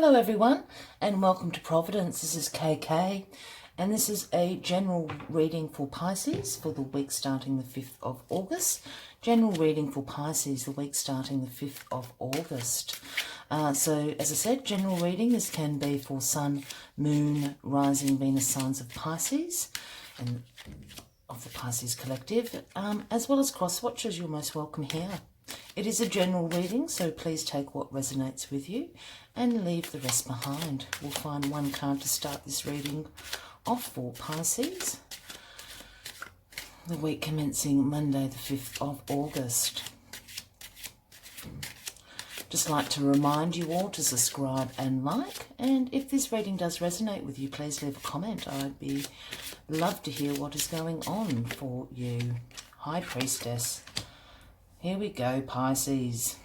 Hello everyone and welcome to Providence. This is KK and this is a general reading for Pisces for the week starting the 5th of August. General reading for Pisces, the week starting the 5th of August. So as I said, general reading this can be for Sun, Moon, Rising, Venus signs of Pisces and of the Pisces collective, as well as cross watchers. You're most welcome here. It is a general reading, so please take what resonates with you and leave the rest behind. We'll find one card to start this reading off for Pisces. The week commencing Monday the 5th of August. Just like to remind you all to subscribe and like, and if this reading does resonate with you, please leave a comment. I'd love to hear what is going on for you. High Priestess. Here we go, Pisces.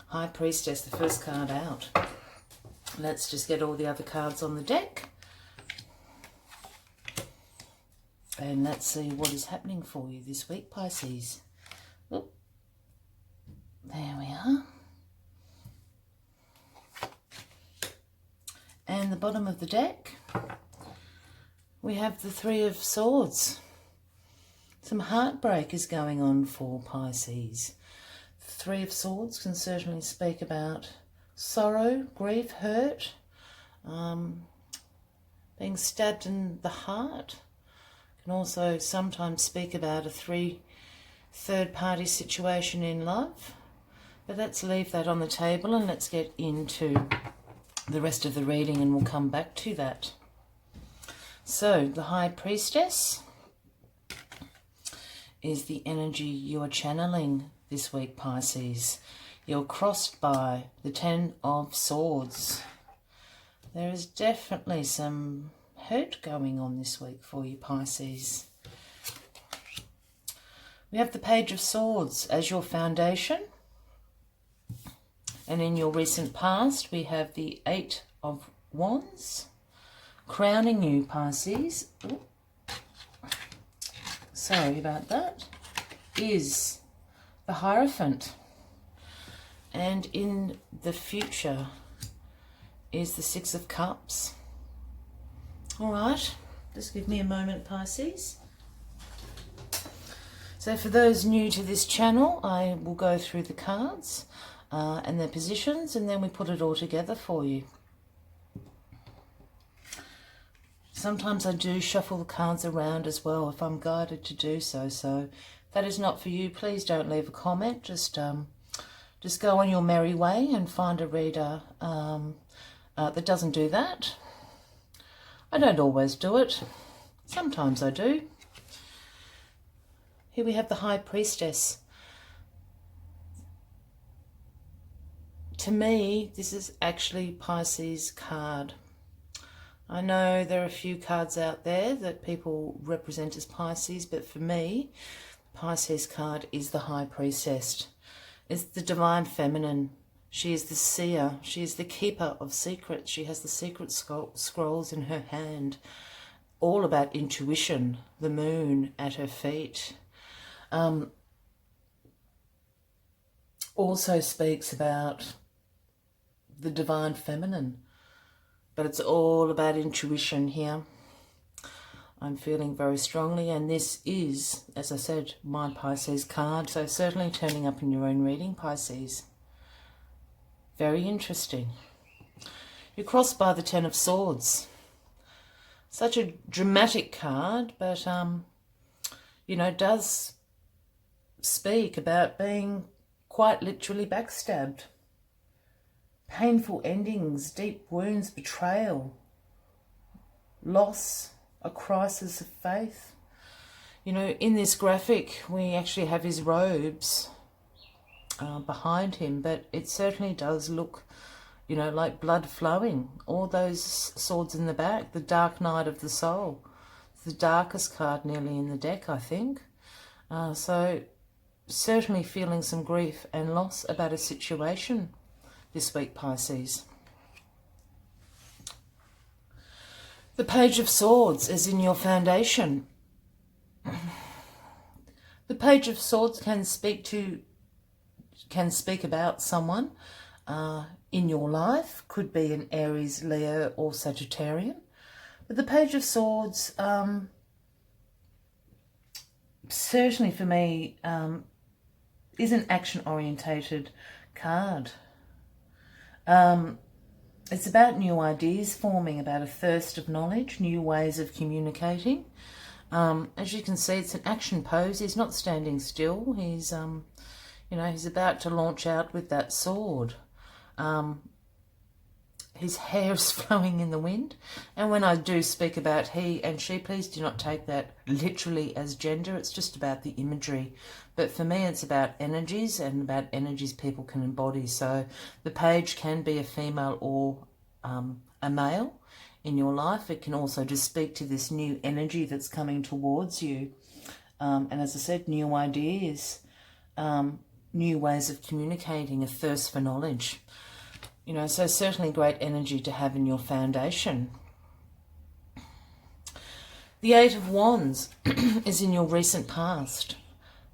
High Priestess, the first card out. Let's just get all the other cards on the deck. And let's see what is happening for you this week, Pisces. Oop. There we are. And the bottom of the deck, we have the Three of Swords. Some heartbreak is going on for Pisces. The Three of Swords can certainly speak about sorrow, grief, hurt, being stabbed in the heart. Can also sometimes speak about a third-party situation in love. But let's leave that on the table and let's get into the rest of the reading and we'll come back to that. So, the High Priestess is the energy you are channeling this week, Pisces. You're crossed by the Ten of Swords. There is definitely some hurt going on this week for you, Pisces. We have the Page of Swords as your foundation. And in your recent past, we have the Eight of Wands crowning you, Pisces. Ooh. Sorry about that, is the Hierophant. And in the future is the Six of Cups. All right, just give me a moment, Pisces. So for those new to this channel, I will go through the cards and their positions, and then we put it all together for you. Sometimes I do shuffle the cards around as well if I'm guided to do so. So if that is not for you, please don't leave a comment. Just go on your merry way and find a reader that doesn't do that. I don't always do it. Sometimes I do. Here we have the High Priestess. To me, this is actually Pisces' card. I know there are a few cards out there that people represent as Pisces, but for me, Pisces card is the High Priestess. It's the Divine Feminine. She is the seer. She is the keeper of secrets. She has the secret scrolls in her hand. All about intuition. The moon at her feet. Also speaks about the Divine Feminine. But it's all about intuition here. I'm feeling very strongly, and this is, as I said, my Pisces card. So certainly turning up in your own reading, Pisces. Very interesting. You're crossed by the Ten of Swords. Such a dramatic card, but, you know, does speak about being quite literally backstabbed. Painful endings, deep wounds, betrayal, loss, a crisis of faith. You know, in this graphic, we actually have his robes behind him, but it certainly does look, you know, like blood flowing. All those swords in the back, the Dark Night of the Soul. It's the darkest card nearly in the deck, I think. So certainly feeling some grief and loss about a situation this week, Pisces. The Page of Swords is in your foundation. The Page of Swords can speak about someone in your life. Could be an Aries, Leo or Sagittarian. But the Page of Swords, certainly for me, is an action-orientated card. It's about new ideas forming, about a thirst of knowledge, new ways of communicating. As you can see, it's an action pose. He's not standing still. He's, he's about to launch out with that sword. His hair is flowing in the wind. And when I do speak about he and she, please do not take that literally as gender. It's just about the imagery. But for me, it's about energies and about energies people can embody. So the page can be a female or a male in your life. It can also just speak to this new energy that's coming towards you. And as I said, new ideas, new ways of communicating, a thirst for knowledge. So certainly great energy to have in your foundation. The Eight of Wands is in your recent past.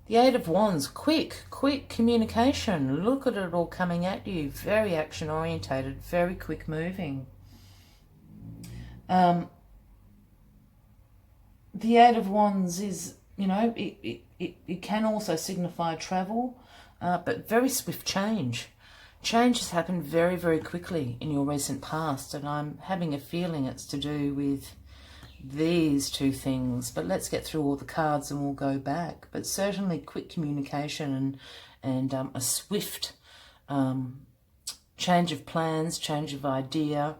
The Eight of Wands, quick communication. Look at it all coming at you. Very action orientated, very quick moving. The Eight of Wands is, it can also signify travel, but very swift change. Change has happened very, very quickly in your recent past, and I'm having a feeling it's to do with these two things. But let's get through all the cards and we'll go back. But certainly quick communication and a swift change of plans, change of idea,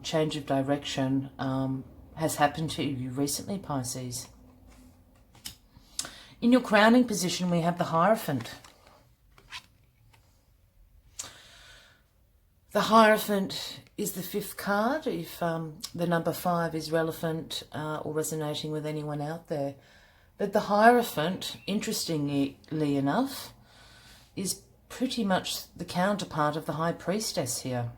change of direction has happened to you recently, Pisces. In your crowning position, we have the Hierophant. The Hierophant is the fifth card, if the number 5 is relevant or resonating with anyone out there. But the Hierophant, interestingly enough, is pretty much the counterpart of the High Priestess here.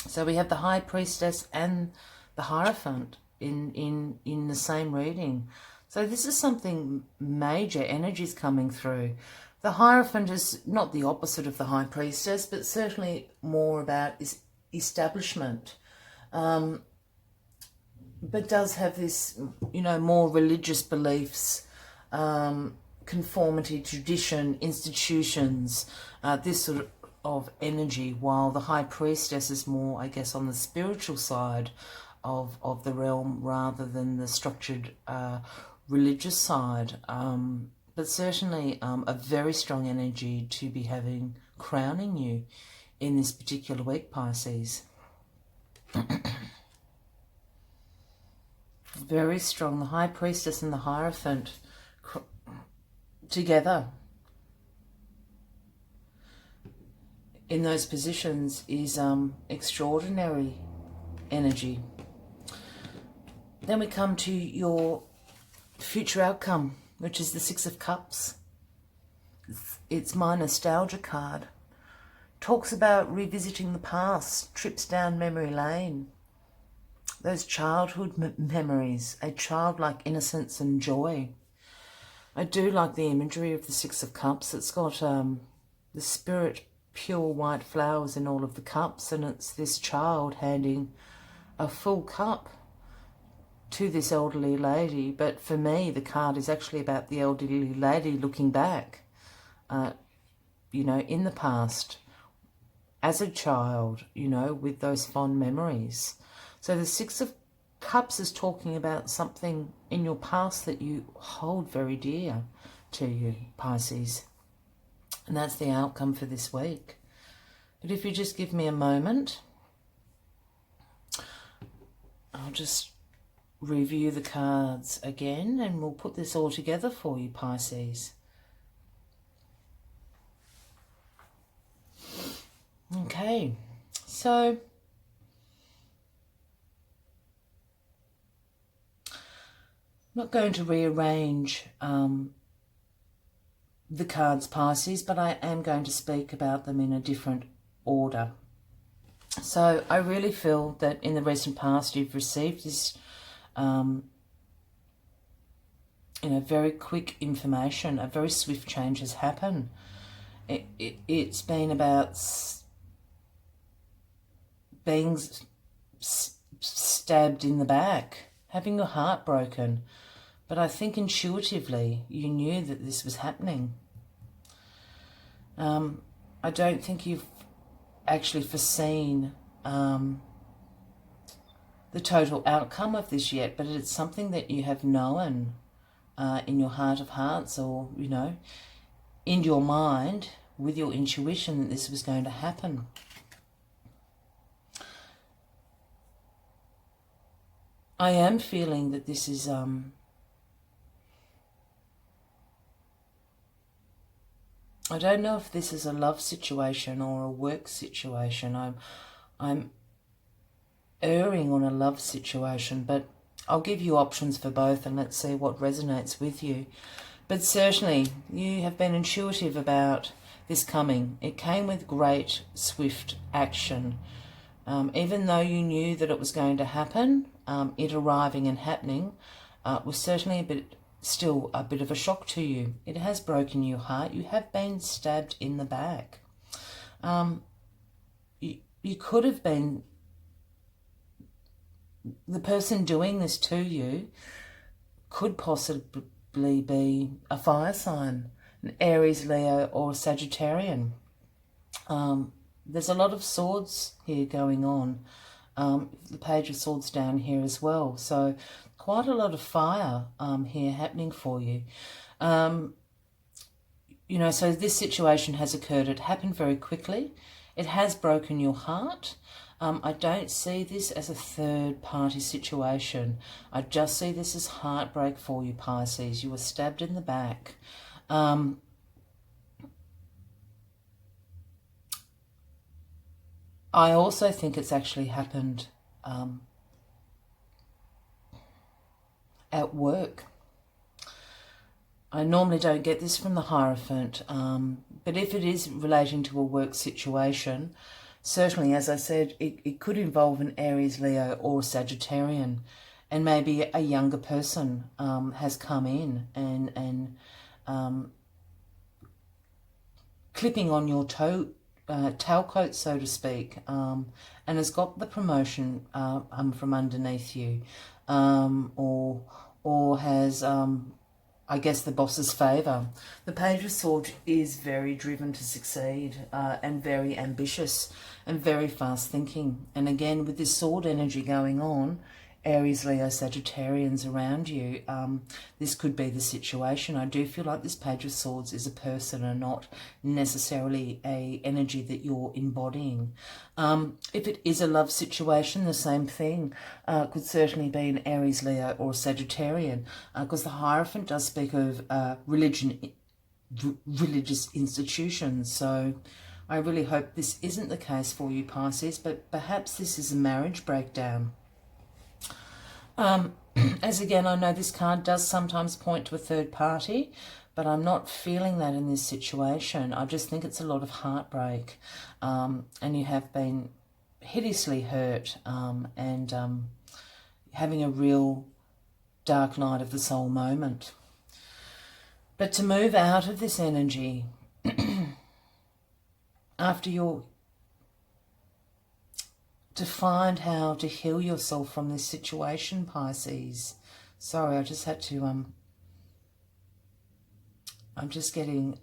So we have the High Priestess and the Hierophant in the same reading. So this is something major, energies coming through. The Hierophant is not the opposite of the High Priestess, but certainly more about establishment. But does have this, more religious beliefs, conformity, tradition, institutions, this sort of energy, while the High Priestess is more, I guess, on the spiritual side of the realm rather than the structured religious side. But certainly a very strong energy to be having crowning you in this particular week, Pisces. Very strong. The High Priestess and the Hierophant together in those positions is extraordinary energy. Then we come to your future outcome, which is the Six of Cups. It's my nostalgia card. Talks about revisiting the past, trips down memory lane. Those childhood memories, a childlike innocence and joy. I do like the imagery of the Six of Cups. It's got the spirit, pure white flowers in all of the cups, and it's this child handing a full cup to this elderly lady. But for me, the card is actually about the elderly lady looking back, in the past as a child, with those fond memories. So the Six of Cups is talking about something in your past that you hold very dear to you, Pisces. And that's the outcome for this week. But if you just give me a moment, I'll just review the cards again and we'll put this all together for you, Pisces. Okay, so I'm not going to rearrange the cards, Pisces, but I am going to speak about them in a different order. So I really feel that in the recent past you've received this very quick information. A very swift change has happened. It's been about being stabbed in the back, having your heart broken. But I think intuitively you knew that this was happening. I don't think you've actually foreseen the total outcome of this yet, but it's something that you have known in your heart of hearts, or, you know, in your mind with your intuition that this was going to happen. I am feeling that this is I don't know if this is a love situation or a work situation. I'm erring on a love situation, but I'll give you options for both and let's see what resonates with you. But certainly you have been intuitive about this coming. It came with great, swift action. Even though you knew that it was going to happen, it arriving and happening was certainly still a bit of a shock to you. It has broken your heart. You have been stabbed in the back. You could have been, the person doing this to you could possibly be a fire sign, an Aries, Leo, or a Sagittarian. There's a lot of swords here going on. The Page of Swords down here as well. So quite a lot of fire here happening for you. You know, so this situation has occurred. It happened very quickly. It has broken your heart. I don't see this as a third-party situation. I just see this as heartbreak for you, Pisces. You were stabbed in the back. I also think it's actually happened at work. I normally don't get this from the Hierophant, but if it is relating to a work situation, certainly, as I said, it could involve an Aries, Leo, or Sagittarian, and maybe a younger person has come in and clipping on your tailcoat, so to speak, and has got the promotion from underneath you, or has, I guess, the boss's favour. The Page of Swords is very driven to succeed and very ambitious and very fast thinking. And again, with this sword energy going on, Aries, Leo, Sagittarians around you, this could be the situation. I do feel like this Page of Swords is a person and not necessarily a energy that you're embodying. If it is a love situation, the same thing could certainly be an Aries, Leo, or Sagittarian, because the Hierophant does speak of religious institutions. So I really hope this isn't the case for you, Pisces, but perhaps this is a marriage breakdown. As again, I know this card does sometimes point to a third party, but I'm not feeling that in this situation. I just think it's a lot of heartbreak, and you have been hideously hurt and having a real dark night of the soul moment. But to move out of this energy, after to find how to heal yourself from this situation, Pisces. Sorry, I just had to, I'm just getting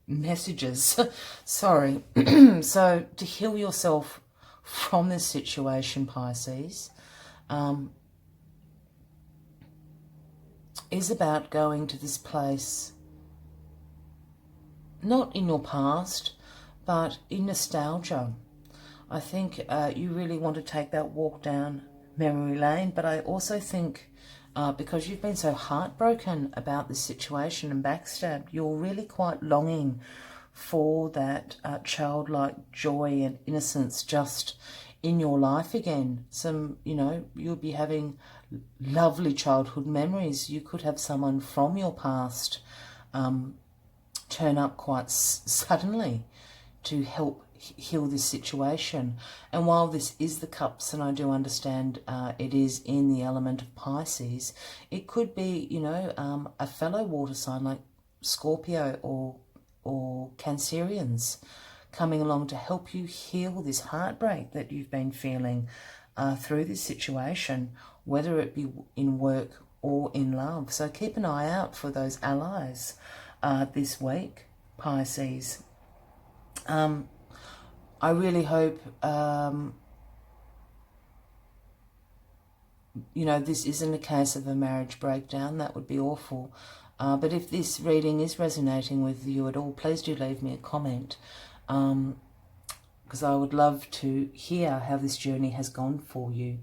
messages. Sorry. So to heal yourself from this situation, Pisces, is about going to this place, not in your past, but in nostalgia. I think you really want to take that walk down memory lane, but I also think because you've been so heartbroken about this situation and backstabbed, you're really quite longing for that childlike joy and innocence just in your life again. Some, you know, you'll be having lovely childhood memories. You could have someone from your past turn up quite suddenly to help heal this situation. And while this is the Cups, and I do understand it is in the element of Pisces, it could be, you know, a fellow water sign like Scorpio or Cancerians coming along to help you heal this heartbreak that you've been feeling through this situation, whether it be in work or in love. So keep an eye out for those allies this week, Pisces. I really hope, this isn't a case of a marriage breakdown. That would be awful. But if this reading is resonating with you at all, please do leave me a comment, because I would love to hear how this journey has gone for you.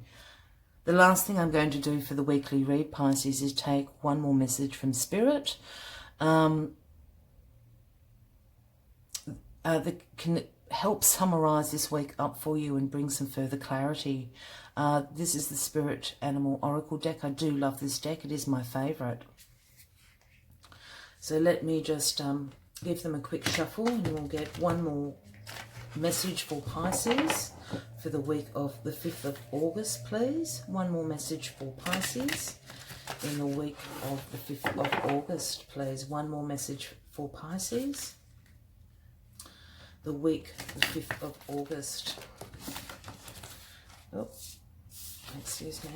The last thing I'm going to do for the weekly read, Pisces, is take one more message from Spirit. That can help summarise this week up for you and bring some further clarity. This is the Spirit Animal Oracle deck. I do love this deck. It is my favourite. So let me just give them a quick shuffle, and we'll get one more message for Pisces for the week of the 5th of August, please. One more message for Pisces in the week of the 5th of August, please. One more message for Pisces. The week, the 5th of August. Oh, excuse me.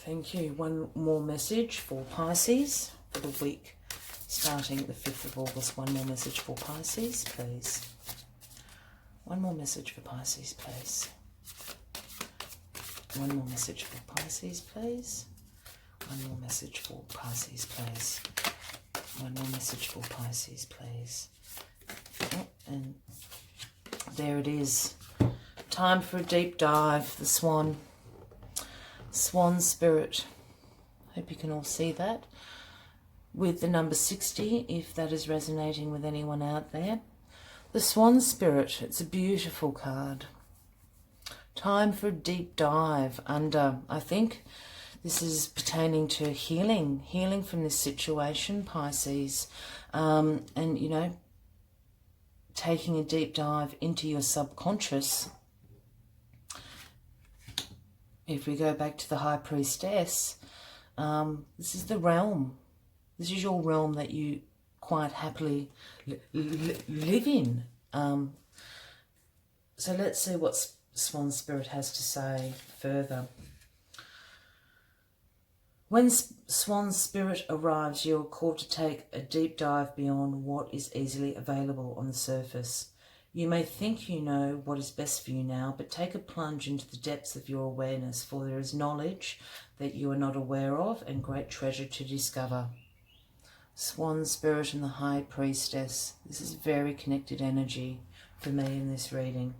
Thank you. One more message for Pisces for the week starting the 5th of August. One more message for Pisces, please. One more message for Pisces, please. One more message for Pisces, please. One more message for Pisces, please. One more message for Pisces, please. Oh, and there it is. Time for a deep dive. The Swan. Swan Spirit. Hope you can all see that. With the number 60, if that is resonating with anyone out there. The Swan Spirit. It's a beautiful card. Time for a deep dive under, I think this is pertaining to healing from this situation, Pisces. And, taking a deep dive into your subconscious. If we go back to the High Priestess, this is the realm. This is your realm that you quite happily live in. So let's see what Swan Spirit has to say further. When Swan Spirit arrives, you are called to take a deep dive beyond what is easily available on the surface. You may think you know what is best for you now, but take a plunge into the depths of your awareness, for there is knowledge that you are not aware of and great treasure to discover. Swan Spirit and the High Priestess. This is very connected energy for me in this reading.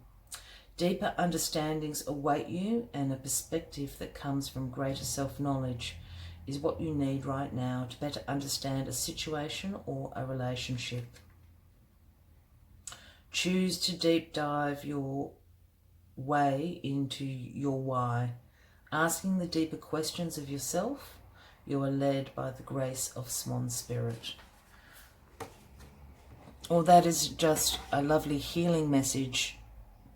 Deeper understandings await you, and a perspective that comes from greater self-knowledge is what you need right now to better understand a situation or a relationship. Choose to deep dive your way into your why, asking the deeper questions of yourself. You are led by the grace of Swan Spirit. Well, that is just a lovely healing message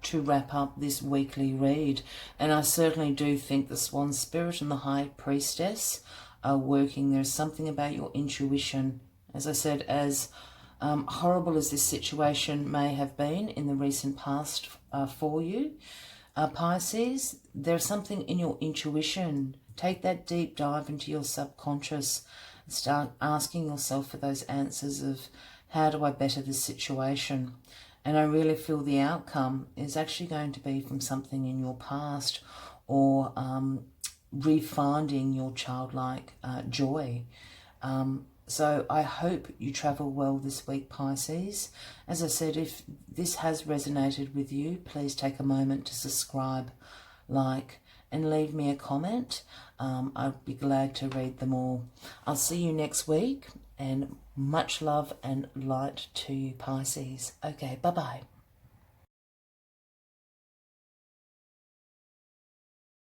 to wrap up this weekly read. And I certainly do think the Swan Spirit and the High Priestess are working. There's something about your intuition. As I said, as horrible as this situation may have been in the recent past for you, Pisces, there's something in your intuition. Take that deep dive into your subconscious and start asking yourself for those answers of how do I better this situation? And I really feel the outcome is actually going to be from something in your past, or refinding your childlike joy. So I hope you travel well this week, Pisces. As I said, if this has resonated with you, please take a moment to subscribe, like, and leave me a comment. I'd be glad to read them all. I'll see you next week, and much love and light to you, Pisces. Okay, bye-bye.